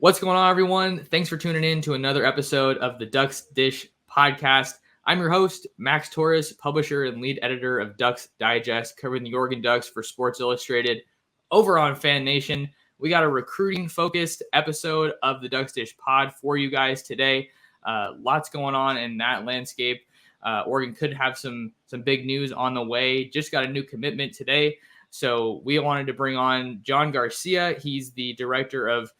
What's going on, everyone? Thanks for tuning in to another episode of the Ducks Dish podcast. I'm your host, Max Torres, publisher and lead editor of Ducks Digest, covering the Oregon Ducks for Sports Illustrated over on Fan Nation. We got a recruiting-focused episode of the Ducks Dish pod for you guys today. Lots going on in that landscape. Oregon could have some big news on the way. Just got a new commitment today. So we wanted to bring on John Garcia. He's the director of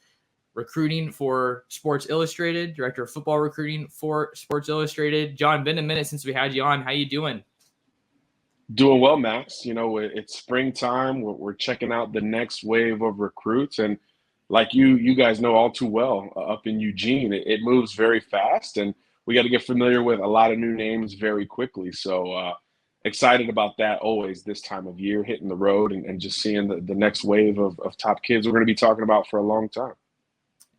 recruiting for Sports Illustrated, director of football recruiting for Sports Illustrated. John, been a minute since we had you on. How you doing? Doing well, Max. You know, it's springtime. We're checking out the next wave of recruits. And like you guys know all too well, up in Eugene, it moves very fast. And we got to get familiar with a lot of new names very quickly. So excited about that always this time of year, hitting the road and just seeing the next wave of top kids we're going to be talking about for a long time.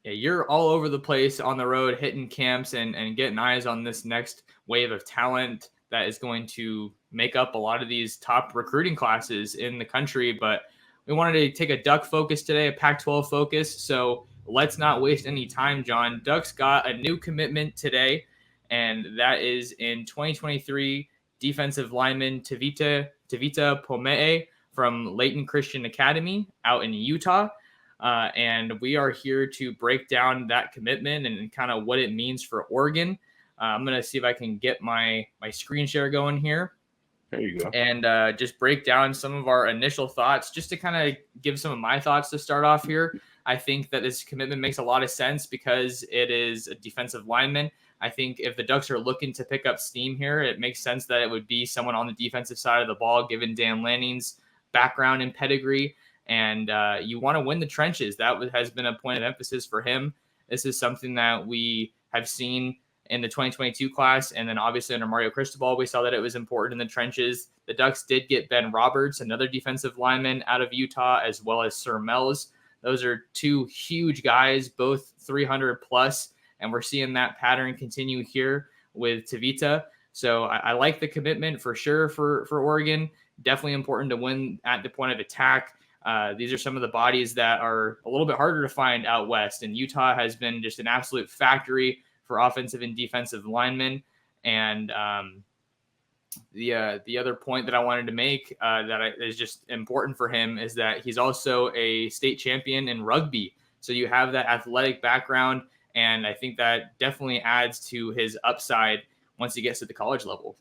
Yeah, you're all over the place on the road, hitting camps and getting eyes on this next wave of talent that is going to make up a lot of these top recruiting classes in the country. But we wanted to take a Duck focus today, a Pac-12 focus. So let's not waste any time, John. Ducks got a new commitment today, and that is in 2023 defensive lineman Tavita Pome from Layton Christian Academy out in Utah. And we are here to break down that commitment and kind of what it means for Oregon. I'm going to see if I can get my screen share going here. There you go. And just break down some of our initial thoughts, just to kind of give some of my thoughts to start off here. I think that this commitment makes a lot of sense because it is a defensive lineman. I think if the Ducks are looking to pick up steam here, it makes sense that it would be someone on the defensive side of the ball, given Dan Lanning's background and pedigree. And you want to win the trenches. That has been a point of emphasis for him. This is something that we have seen in the 2022 class. And then obviously under Mario Cristobal, we saw that it was important in the trenches. The Ducks did get Ben Roberts, another defensive lineman out of Utah, as well as Sir Mells. Those are two huge guys, both 300 plus. And we're seeing that pattern continue here with Tevita. So I like the commitment for sure for Oregon. Definitely important to win at the point of attack. These are some of the bodies that are a little bit harder to find out west, and Utah has been just an absolute factory for offensive and defensive linemen. And the other point that I wanted to make is just important for him is that he's also a state champion in rugby. So you have that athletic background, and I think that definitely adds to his upside once he gets to the college level.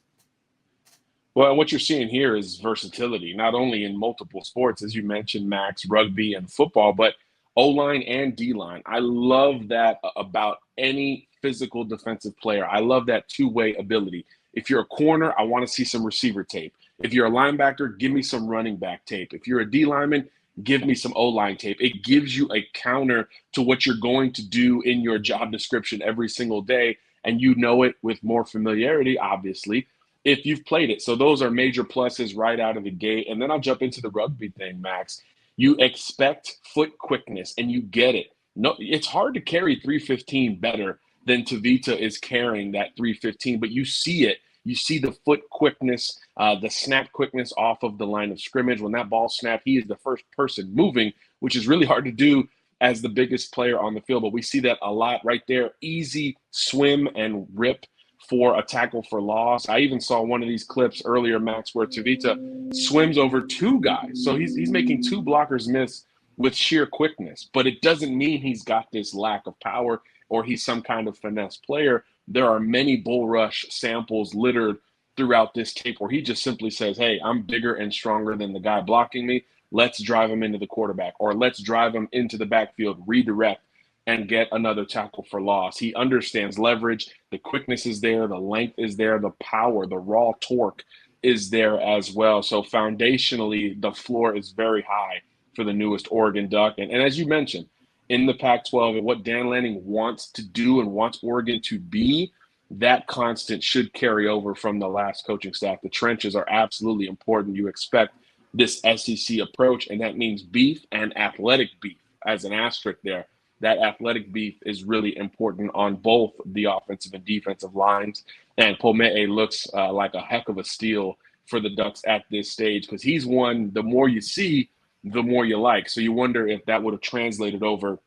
Well, what you're seeing here is versatility, not only in multiple sports, as you mentioned, Max, rugby and football, but O-line and D-line. I love that about any physical defensive player. I love that two-way ability. If you're a corner, I want to see some receiver tape. If you're a linebacker, give me some running back tape. If you're a D-lineman, give me some O-line tape. It gives you a counter to what you're going to do in your job description every single day, and you know it with more familiarity, obviously, if you've played it. So those are major pluses right out of the gate. And then I'll jump into the rugby thing, Max. You expect foot quickness, and you get it. No, it's hard to carry 315 better than Tevita is carrying that 315, but you see it. You see the foot quickness, the snap quickness off of the line of scrimmage. When that ball snapped, he is the first person moving, which is really hard to do as the biggest player on the field. But we see that a lot right there. Easy swim and rip for a tackle for loss. I even saw one of these clips earlier, Max, where Tevita swims over two guys. So he's making two blockers miss with sheer quickness. But it doesn't mean he's got this lack of power or he's some kind of finesse player. There are many bull rush samples littered throughout this tape where he just simply says, hey, I'm bigger and stronger than the guy blocking me. Let's drive him into the quarterback, or let's drive him into the backfield, redirect, and get another tackle for loss. He understands leverage. The quickness is there. The length is there. The power, the raw torque is there as well. So foundationally, the floor is very high for the newest Oregon Duck. And as you mentioned, in the Pac-12 and what Dan Lanning wants to do and wants Oregon to be, that constant should carry over from the last coaching staff. The trenches are absolutely important. You expect this SEC approach, and that means beef and athletic beef as an asterisk there. That athletic beef is really important on both the offensive and defensive lines. And Pome'e looks like a heck of a steal for the Ducks at this stage because he's one, the more you see, the more you like. So you wonder if that would have translated over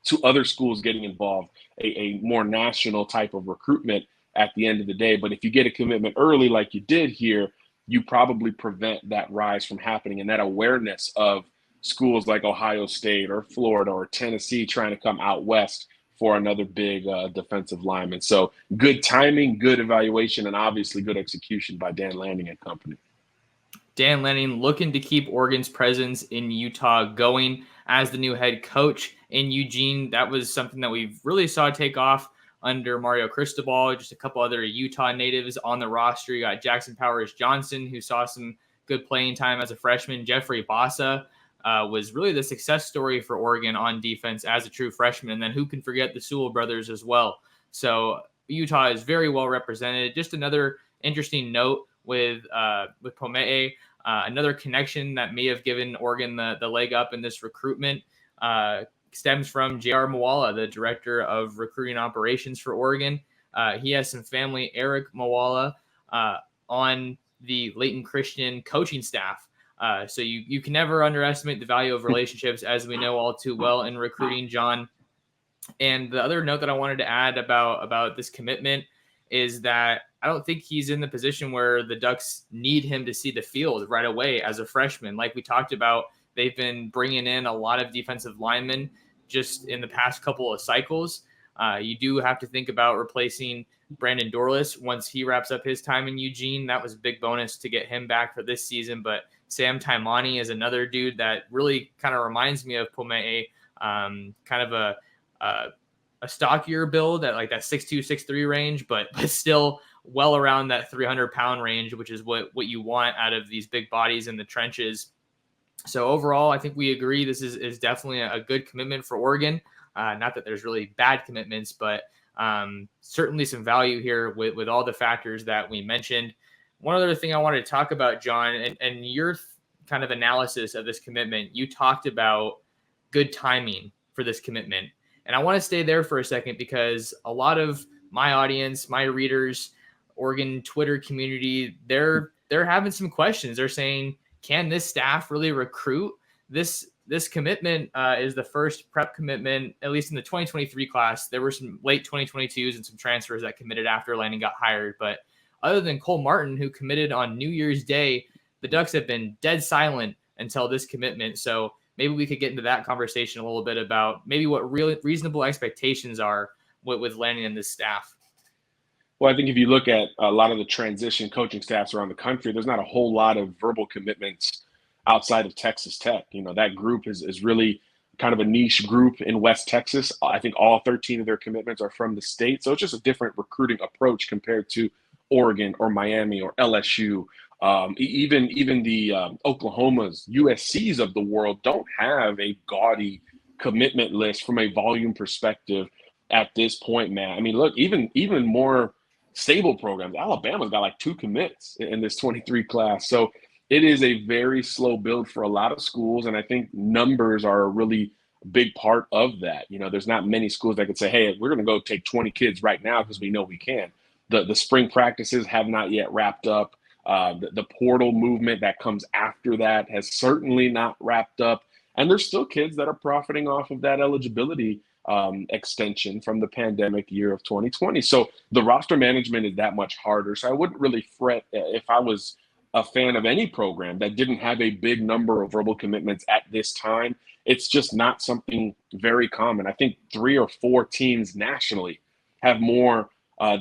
to other schools getting involved, a more national type of recruitment at the end of the day. But if you get a commitment early like you did here, you probably prevent that rise from happening, and that awareness of schools like Ohio State or Florida or Tennessee trying to come out west for another big defensive lineman. So good timing, good evaluation, and obviously good execution by Dan Lanning and company. Dan Lanning looking to keep Oregon's presence in Utah going as the new head coach in Eugene. That was something that we really saw take off under Mario Cristobal. Just a couple other Utah natives on the roster. You got Jackson Powers Johnson, who saw some good playing time as a freshman. Jeffrey Bassa was really the success story for Oregon on defense as a true freshman. And then who can forget the Sewell brothers as well? So Utah is very well represented. Just another interesting note with Pome'e, another connection that may have given Oregon the leg up in this recruitment stems from J.R. Moala, the director of recruiting operations for Oregon. He has some family, Eric Moala, on the Leighton Christian coaching staff. So you can never underestimate the value of relationships, as we know all too well in recruiting, John. And the other note that I wanted to add about this commitment is that I don't think he's in the position where the Ducks need him to see the field right away as a freshman. Like we talked about, they've been bringing in a lot of defensive linemen just in the past couple of cycles. You do have to think about replacing Brandon Dorlus once he wraps up his time in Eugene. That was a big bonus to get him back for this season. But Sam Taimani is another dude that really kind of reminds me of Pome'e, kind of a stockier build at like that 6'2", 6'3" range, but still well around that 300-pound range, which is what you want out of these big bodies in the trenches. So overall, I think we agree this is definitely a good commitment for Oregon. Not that there's really bad commitments, but certainly some value here with all the factors that we mentioned. One other thing I wanted to talk about, John, and your kind of analysis of this commitment, you talked about good timing for this commitment. And I want to stay there for a second because a lot of my audience, my readers, Oregon Twitter community, they're having some questions. They're saying, can this staff really recruit? This commitment is the first prep commitment, at least in the 2023 class. There were some late 2022s and some transfers that committed after Lanning got hired. But other than Cole Martin, who committed on New Year's Day, the Ducks have been dead silent until this commitment. So maybe we could get into that conversation a little bit about maybe what real reasonable expectations are with Lanning and this staff. Well, I think if you look at a lot of the transition coaching staffs around the country, there's not a whole lot of verbal commitments outside of Texas Tech. You know, that group is really kind of a niche group in West Texas. I think all 13 of their commitments are from the state. So it's just a different recruiting approach compared to Oregon or Miami or LSU. Even the Oklahomas, USCs of the world don't have a gaudy commitment list from a volume perspective at this point, man. I mean, look, even more stable programs, Alabama's got like 2 commits in this 23 class. So it is a very slow build for a lot of schools. And I think numbers are a really big part of that. You know, there's not many schools that could say, hey, we're going to go take 20 kids right now because we know we can. The spring practices have not yet wrapped up. The portal movement that comes after that has certainly not wrapped up. And there's still kids that are profiting off of that eligibility extension from the pandemic year of 2020. So the roster management is that much harder. So I wouldn't really fret if I was a fan of any program that didn't have a big number of verbal commitments at this time. It's just not something very common. I think 3 or 4 teams nationally have more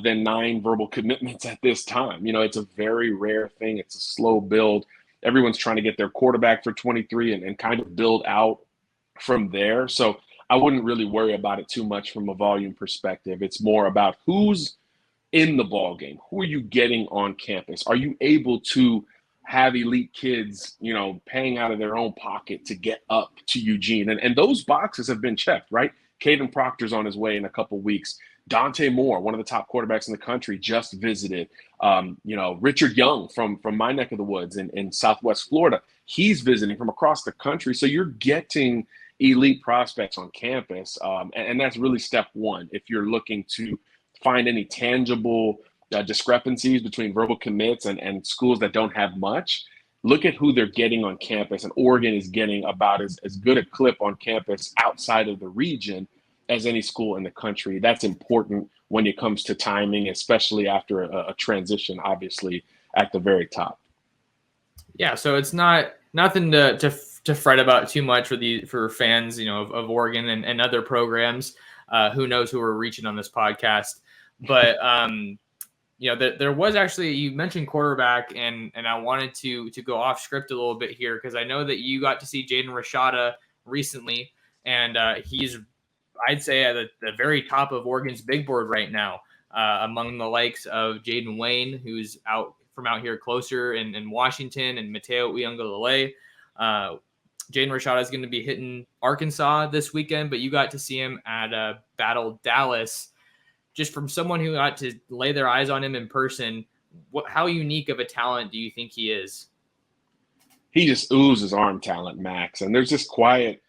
than 9 verbal commitments at this time. You know, it's a very rare thing. It's a slow build. Everyone's trying to get their quarterback for 23 and kind of build out from there. So I wouldn't really worry about it too much from a volume perspective. It's more about who's in the ball game. Who are you getting on campus? Are you able to have elite kids, you know, paying out of their own pocket to get up to Eugene? And those boxes have been checked, right? Caden Proctor's on his way in a couple weeks. Dante Moore, one of the top quarterbacks in the country, just visited. You know, Richard Young from my neck of the woods in Southwest Florida, he's visiting from across the country. So you're getting elite prospects on campus. And that's really step one. If you're looking to find any tangible discrepancies between verbal commits and schools that don't have much, look at who they're getting on campus. And Oregon is getting about as good a clip on campus outside of the region as any school in the country. That's important when it comes to timing, especially after a transition, obviously, at the very top. Yeah, so it's nothing to fret about too much for fans, of Oregon and other programs. Who knows who we're reaching on this podcast? But there was actually, you mentioned quarterback, and I wanted to go off script a little bit here because I know that you got to see Jaden Rashada recently, and he's, I'd say, at the very top of Oregon's big board right now, among the likes of Jaden Wayne, who's out here closer in Washington, and Mateo Uyunglele. Jaden Rashada is going to be hitting Arkansas this weekend, but you got to see him at Battle Dallas. Just from someone who got to lay their eyes on him in person, how unique of a talent do you think he is? He just oozes arm talent, Max. And there's this quiet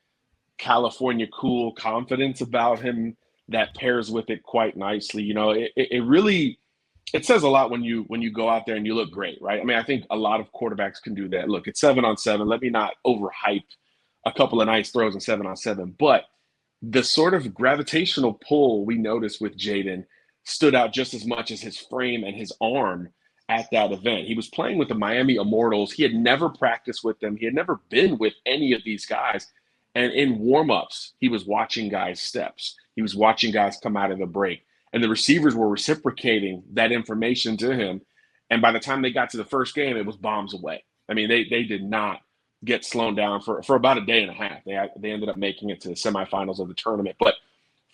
California cool confidence about him that pairs with it quite nicely. It really, it says a lot when you go out there and you look great, right? I mean, I think a lot of quarterbacks can do that. Look, it's 7-on-7. Let me not overhype a couple of nice throws in 7-on-7, but the sort of gravitational pull we noticed with Jaden stood out just as much as his frame and his arm at that event. He was playing with the Miami Immortals. He had never practiced with them. He had never been with any of these guys. And in warmups, he was watching guys' steps. He was watching guys come out of the break. And the receivers were reciprocating that information to him. And by the time they got to the first game, it was bombs away. I mean, they did not get slowed down for about a day and a half. They ended up making it to the semifinals of the tournament. But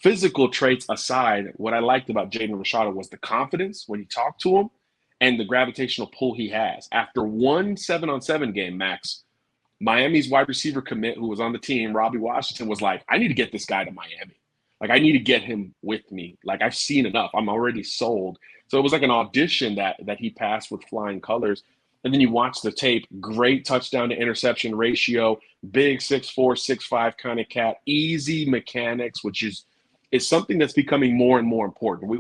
physical traits aside, what I liked about Jaden Rashada was the confidence when you talk to him and the gravitational pull he has. After one 7-on-7 game, Max, Miami's wide receiver commit who was on the team, Robbie Washington, was like, I need to get this guy to Miami. Like, I need to get him with me. Like, I've seen enough. I'm already sold. So it was like an audition that he passed with flying colors. And then you watch the tape, great touchdown to interception ratio, big 6'4", 6'5" kind of cat, easy mechanics, which is something that's becoming more and more important.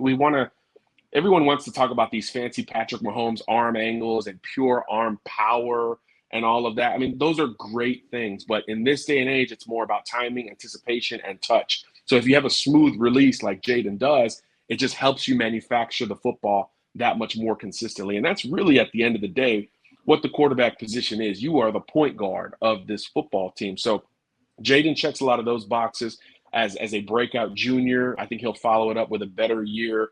Everyone wants to talk about these fancy Patrick Mahomes arm angles and pure arm power and all of that. I mean, those are great things, but in this day and age, it's more about timing, anticipation, and touch. So if you have a smooth release like Jaden does, it just helps you manufacture the football that much more consistently. And that's really, at the end of the day, what the quarterback position is. You are the point guard of this football team. So Jaden checks a lot of those boxes as a breakout junior. I think he'll follow it up with a better year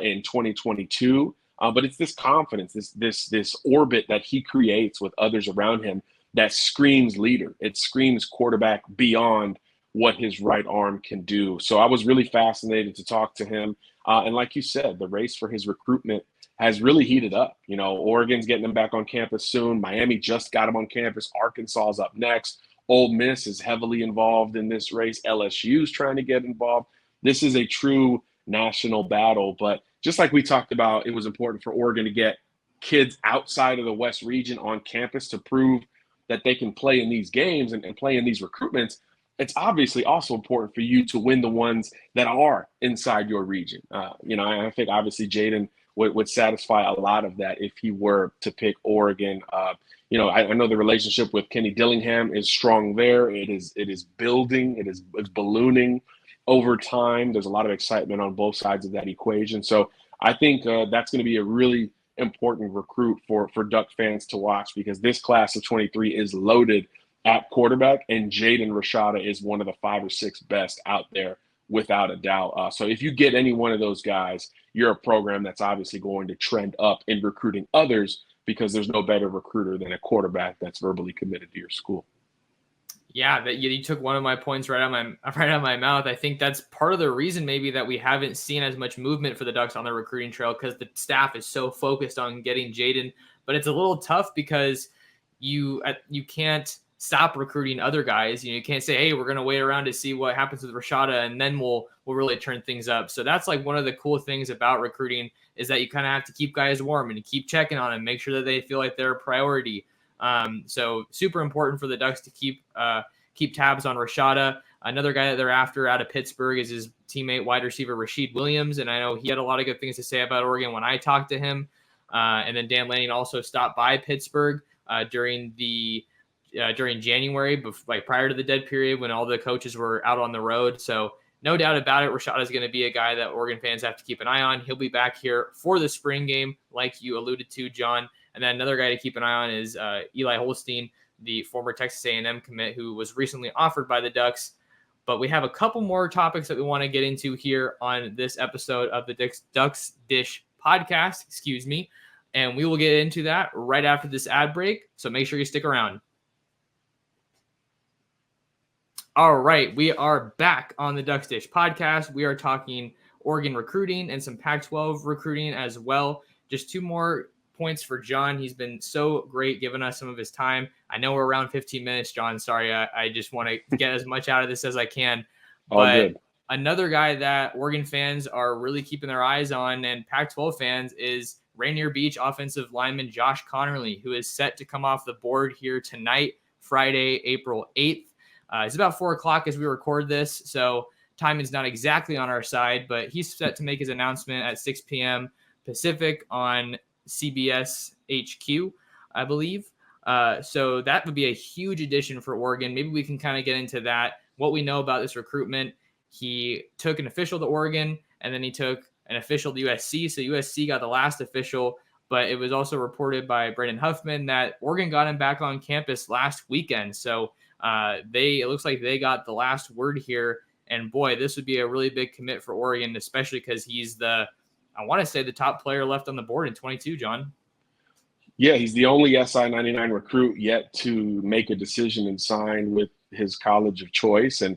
in 2022. But it's this confidence, this orbit that he creates with others around him that screams leader. It screams quarterback beyond what his right arm can do. So I was really fascinated to talk to him. And like you said, the race for his recruitment has really heated up. Oregon's getting him back on campus soon. Miami just got him on campus. Arkansas is up next. Ole Miss is heavily involved in this race. LSU's trying to get involved. This is a true national battle. But just like we talked about, it was important for Oregon to get kids outside of the West region on campus to prove that they can play in these games and play in these recruitments. It's obviously also important for you to win the ones that are inside your region. I think obviously Jaden would satisfy a lot of that if he were to pick Oregon. I know the relationship with Kenny Dillingham is strong there. It is building. It's ballooning over time. There's a lot of excitement on both sides of that equation. So I think that's going to be a really important recruit for Duck fans to watch, because this class of 23 is loaded at quarterback, and Jaden Rashada is one of the 5 or 6 best out there without a doubt. So if you get any one of those guys, you're a program that's obviously going to trend up in recruiting others, because there's no better recruiter than a quarterback that's verbally committed to your school. Yeah, you took one of my points right out of my mouth. I think that's part of the reason maybe that we haven't seen as much movement for the Ducks on the recruiting trail, because the staff is so focused on getting Jaden. But it's a little tough because you can't stop recruiting other guys. You can't say, hey, we're going to wait around to see what happens with Rashada, and then we'll really turn things up. So that's like one of the cool things about recruiting, is that you kind of have to keep guys warm and keep checking on them, make sure that they feel like they're a priority. So super important for the Ducks to keep tabs on Rashada. Another guy that they're after out of Pittsburgh is his teammate, wide receiver Rashid Williams. And I know he had a lot of good things to say about Oregon when I talked to him. And then Dan Lanning also stopped by Pittsburgh during January, prior to the dead period when all the coaches were out on the road. So no doubt about it, Rashada is going to be a guy that Oregon fans have to keep an eye on. He'll be back here for the spring game, like you alluded to, John. And then another guy to keep an eye on is Eli Holstein, the former Texas A&M commit who was recently offered by the Ducks. But we have a couple more topics that we want to get into here on this episode of the Ducks Dish podcast, and we will get into that right after this ad break. So make sure you stick around. All right, we are back on the Ducks Dish podcast. We are talking Oregon recruiting and some Pac-12 recruiting as well. Just two more points for John. He's been so great giving us some of his time. I know we're around 15 minutes, John. Sorry, I just want to get as much out of this as I can. But another guy that Oregon fans are really keeping their eyes on, and Pac-12 fans, is Rainier Beach offensive lineman Josh Conerly, who is set to come off the board here tonight, Friday, April 8th. It's about 4 o'clock as we record this, so time is not exactly on our side, but he's set to make his announcement at 6 p.m. Pacific on CBS HQ, I believe. So that would be a huge addition for Oregon. Maybe we can kind of get into that, what we know about this recruitment. He took an official to Oregon, and then he took an official to USC. So USC got the last official, but it was also reported by Brendan Huffman that Oregon got him back on campus last weekend. So it looks like they got the last word here. And boy, this would be a really big commit for Oregon, especially because he's the top player left on the board in 22, John. Yeah, he's the only SI-99 recruit yet to make a decision and sign with his college of choice. And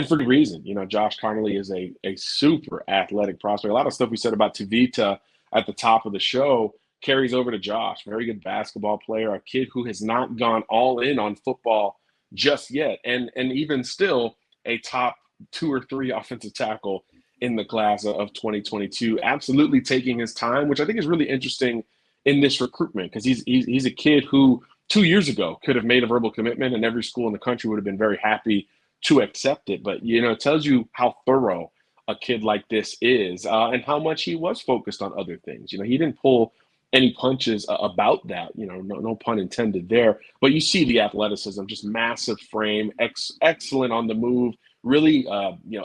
for good reason. Josh Conerly is a super athletic prospect. A lot of stuff we said about Tevita at the top of the show carries over to Josh. Very good basketball player, a kid who has not gone all in on football just yet. And even still a top 2 or 3 offensive tackle in the class of 2022. Absolutely taking his time, which I think is really interesting in this recruitment, because he's a kid who 2 years ago could have made a verbal commitment and every school in the country would have been very happy to accept it. But, it tells you how thorough a kid like this is and how much he was focused on other things. He didn't pull any punches about that, no pun intended there. But you see the athleticism, just massive frame, excellent on the move, really,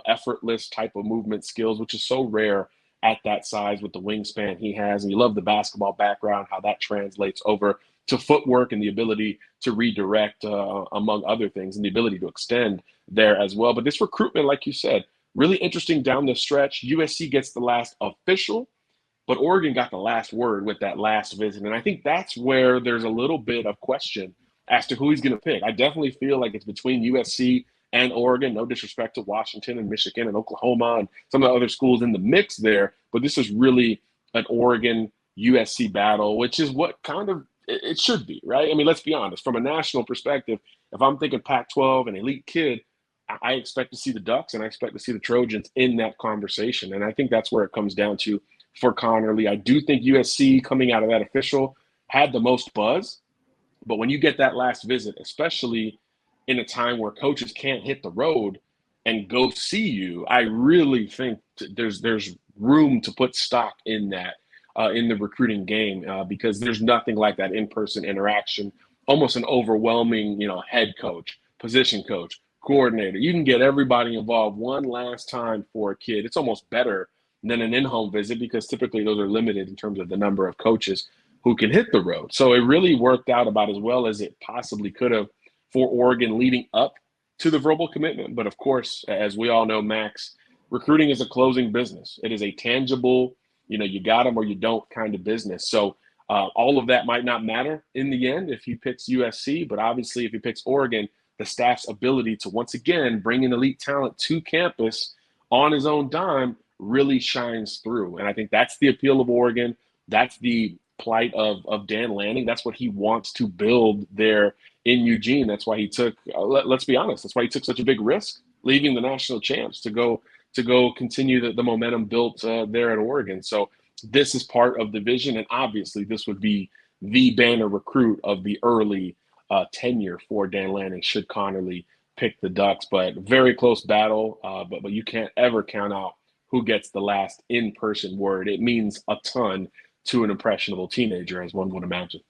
effortless type of movement skills, which is so rare at that size with the wingspan he has. And you love the basketball background, how that translates over to footwork and the ability to redirect, among other things, and the ability to extend there as well. But this recruitment, like you said, really interesting down the stretch. USC gets the last official, but Oregon got the last word with that last visit. And I think that's where there's a little bit of question as to who he's going to pick. I definitely feel like it's between USC and Oregon. No disrespect to Washington and Michigan and Oklahoma and some of the other schools in the mix there. But this is really an Oregon-USC battle, which is what kind of it should be, right? I mean, let's be honest. From a national perspective, if I'm thinking Pac-12 and elite kid, I expect to see the Ducks and I expect to see the Trojans in that conversation. And I think that's where it comes down to for Conerly. I do think USC coming out of that official had the most buzz. But when you get that last visit, especially in a time where coaches can't hit the road and go see you, I really think there's room to put stock in that in the recruiting game because there's nothing like that in-person interaction, almost an overwhelming, head coach, position coach, coordinator. You can get everybody involved one last time for a kid. It's almost better than an in-home visit because typically those are limited in terms of the number of coaches who can hit the road. So it really worked out about as well as it possibly could have for Oregon leading up to the verbal commitment. But of course, as we all know, Max, recruiting is a closing business. It is a tangible, you got them or you don't kind of business. So all of that might not matter in the end if he picks USC, but obviously if he picks Oregon, the staff's ability to once again bring in elite talent to campus on his own dime really shines through. And I think that's the appeal of Oregon. That's the plight of Dan Lanning. That's what he wants to build there in Eugene. That's why he took, let's be honest, that's why he took such a big risk leaving the national champs to go continue the momentum built there at Oregon. So this is part of the vision. And obviously this would be the banner recruit of the early tenure for Dan Lanning should Conerly pick the Ducks. But very close battle, but you can't ever count out who gets the last in-person word. It means a ton to an impressionable teenager, as one would imagine.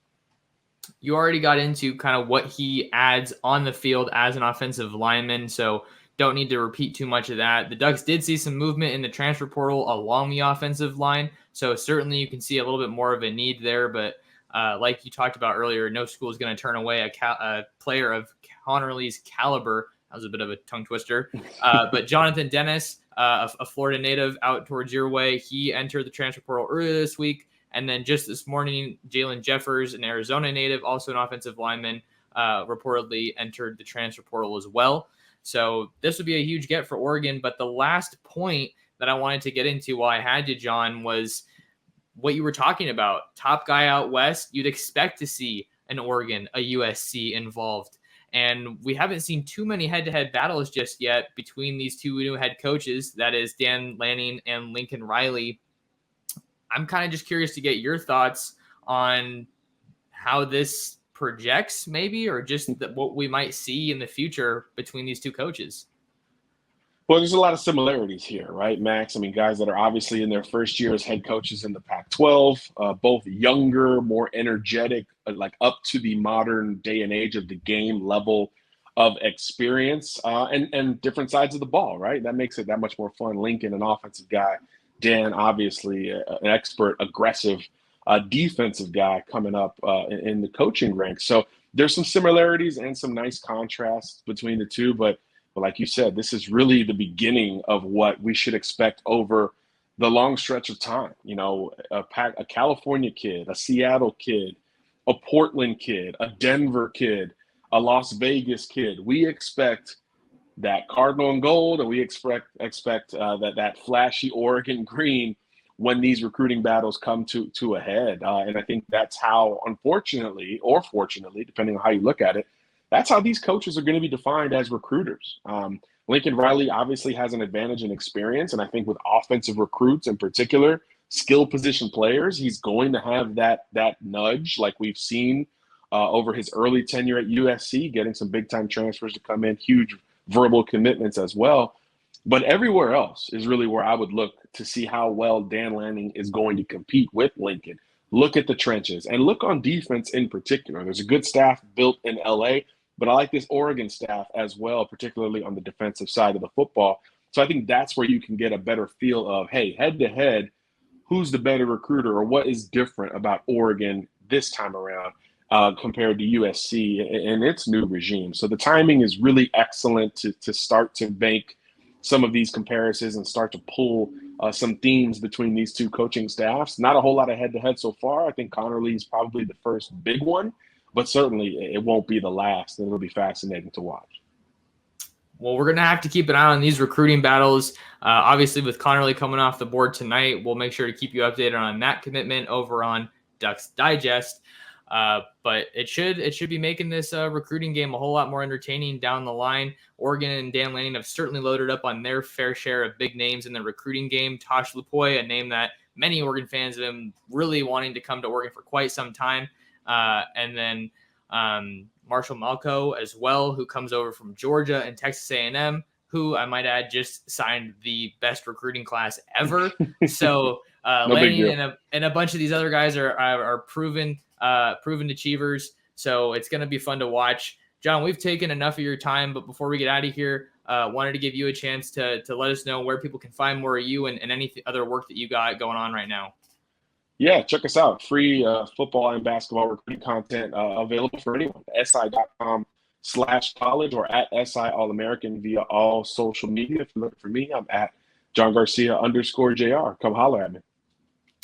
You already got into kind of what he adds on the field as an offensive lineman. So don't need to repeat too much of that. The Ducks did see some movement in the transfer portal along the offensive line, so certainly you can see a little bit more of a need there. But like you talked about earlier, no school is going to turn away a player of Conerly's caliber. That was a bit of a tongue twister. But Jonathan Dennis, a Florida native out towards your way, he entered the transfer portal earlier this week. And then just this morning, Jalen Jeffers, an Arizona native, also an offensive lineman, reportedly entered the transfer portal as well. So this would be a huge get for Oregon. But the last point that I wanted to get into while I had you, John, was what you were talking about. Top guy out west, you'd expect to see an Oregon, a USC involved. And we haven't seen too many head-to-head battles just yet between these two new head coaches, that is Dan Lanning and Lincoln Riley. I'm kind of just curious to get your thoughts on how this projects maybe, or just what we might see in the future between these two coaches. Well, there's a lot of similarities here, right, Max? I mean, guys that are obviously in their first year as head coaches in the Pac-12, both younger, more energetic, like up to the modern day and age of the game level of experience, and different sides of the ball, right? That makes it that much more fun. Lincoln, an offensive guy. Dan, obviously, an expert, aggressive defensive guy coming up in the coaching ranks. So there's some similarities and some nice contrasts between the two. But like you said, this is really the beginning of what we should expect over the long stretch of time. You know, a California kid, a Seattle kid, a Portland kid, a Denver kid, a Las Vegas kid. We expect that Cardinal and gold, and we expect that flashy Oregon green when these recruiting battles come to a head. And I think that's how, unfortunately or fortunately, depending on how you look at it, that's how these coaches are going to be defined as recruiters. Lincoln Riley obviously has an advantage in experience, and I think with offensive recruits in particular, skill position players, he's going to have that nudge like we've seen over his early tenure at USC, getting some big-time transfers to come in, huge verbal commitments as well. But everywhere else is really where I would look to see how well Dan Lanning is going to compete with Lincoln. Look at the trenches and look on defense in particular. There's a good staff built in LA, but I like this Oregon staff as well, particularly on the defensive side of the football. So I think that's where you can get a better feel of, hey, head to head, who's the better recruiter, or what is different about Oregon this time around compared to USC and its new regime. So the timing is really excellent to start to make some of these comparisons and start to pull some themes between these two coaching staffs. Not a whole lot of head-to-head so far. I think Conerly is probably the first big one, but certainly it won't be the last, and it'll be fascinating to watch. Well, we're going to have to keep an eye on these recruiting battles. Obviously, with Conerly coming off the board tonight, we'll make sure to keep you updated on that commitment over on Ducks Digest. But it should be making this recruiting game a whole lot more entertaining down the line. Oregon and Dan Lanning have certainly loaded up on their fair share of big names in the recruiting game. Tosh Lupoy, a name that many Oregon fans have been really wanting to come to Oregon for quite some time. And then Marshall Malco as well, who comes over from Georgia and Texas A&M, who I might add just signed the best recruiting class ever. So Lanning and a bunch of these other guys are proven achievers. So it's going to be fun to watch. John, we've taken enough of your time, but before we get out of here, wanted to give you a chance to let us know where people can find more of you and any other work that you got going on right now. Yeah, check us out. Free football and basketball recruiting content available for anyone. si.com/college or at SI All-American via all social media. If you're looking for me, I'm at John Garcia_JR. Come holler at me.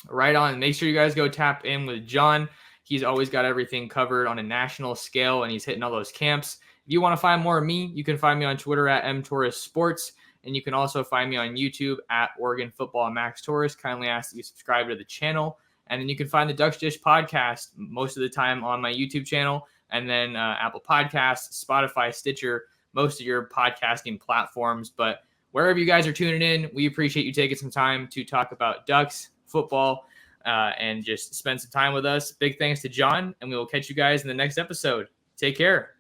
Right on. Make sure you guys go tap in with John. He's always got everything covered on a national scale, and he's hitting all those camps. If you want to find more of me, you can find me on Twitter at mtorresports, and you can also find me on YouTube at Oregon Football Max Torres. Kindly ask that you subscribe to the channel. And then you can find the Ducks Dish podcast most of the time on my YouTube channel, and then Apple Podcasts, Spotify, Stitcher, most of your podcasting platforms. But wherever you guys are tuning in, we appreciate you taking some time to talk about Ducks, football, and just spend some time with us. Big thanks to John, and we will catch you guys in the next episode. Take care.